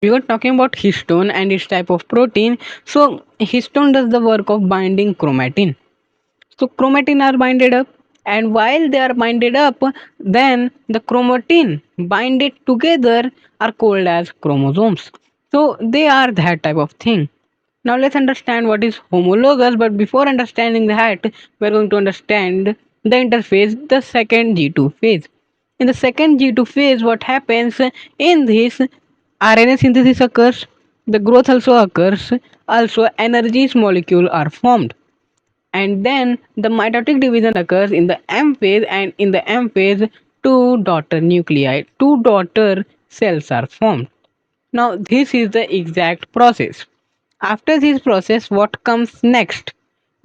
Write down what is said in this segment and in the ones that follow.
We were talking about histone and its type of protein. So histone does the work of binding chromatin. So chromatin are binded up, and while they are binded up, then the chromatin binded together are called as chromosomes. So they are that type of thing. Now let's understand what is homologous. But before understanding that, we're going to understand the interphase, the second G2 phase. In the second G2 phase, what happens in this RNA synthesis occurs, the growth also occurs, also energies molecule are formed, and then the mitotic division occurs in the M phase, and in the M phase two daughter cells are formed. Now this is the exact process. After this process, what comes next?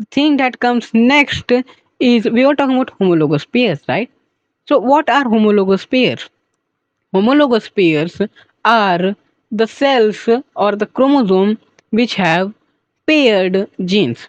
The thing that comes next is, we were talking about homologous pairs, right? So what are homologous pairs? Homologous pairs are the cells or the chromosome which have paired genes.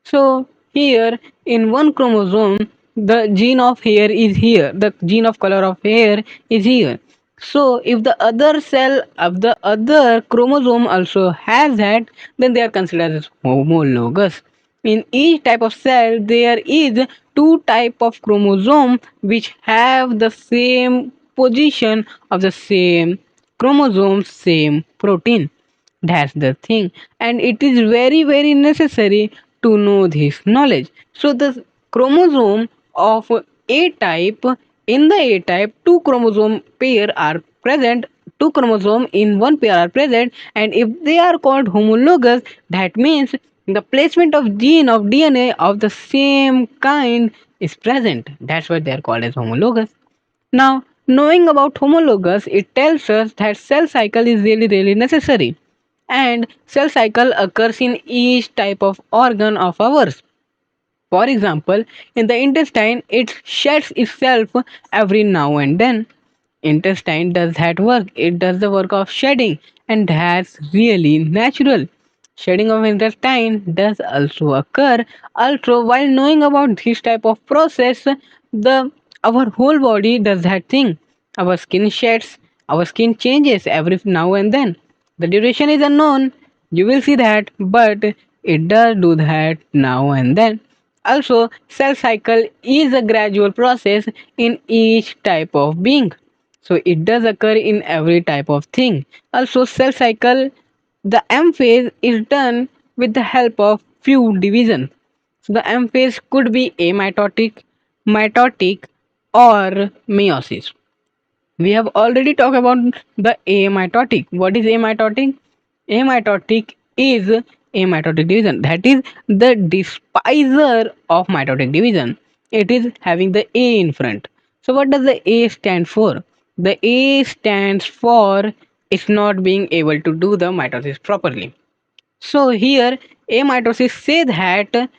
So here in one chromosome, the gene of hair is here, the gene of color of hair is here. So if the other cell of the other chromosome also has that, then they are considered as homologous. In each type of cell, there is two type of chromosome which have the same position of the same chromosome, same protein. That's the thing, and it is very very necessary to know this knowledge. So the chromosome of A type, in the A type, two chromosome pair are present. Two chromosome in one pair are present, and if they are called homologous, that means the placement of gene of DNA of the same kind is present. That's why they are called as homologous. Now, knowing about homologous, it tells us that cell cycle is really really necessary, and cell cycle occurs in each type of organ of ours. For example, in the intestine, it sheds itself every now and then. Intestine does that work. It does the work of shedding, and that's really natural. Shedding of intestine does also occur. Also, while knowing about this type of process, the our whole body does that thing. Our skin sheds, our skin changes every now and then. The duration is unknown. You will see that, but it does do that now and then. Also, cell cycle is a gradual process in each type of being. So it does occur in every type of thing. Also, cell cycle, the M phase is done with the help of few divisions. So the M phase could be amitotic, mitotic, or meiosis. We have already talked about the amitotic. What is amitotic? Amitotic is amitotic division. That is the despiser of mitotic division. It is having the A in front. So what does the A stand for? The A stands for it's not being able to do the mitosis properly. So here A-Mitosis say that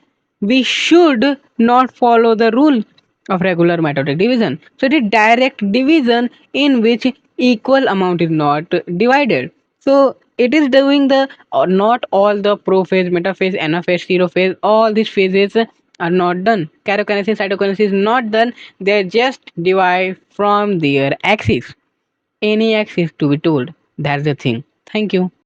we should not follow the rule of regular mitotic division. So it is direct division in which equal amount is not divided. So it is doing the, or not all the prophase, metaphase, anaphase, telophase, all these phases are not done. Karyokinesis, cytokinesis is not done. They just divide from their axis. Any axis to be told. That's the thing. Thank you.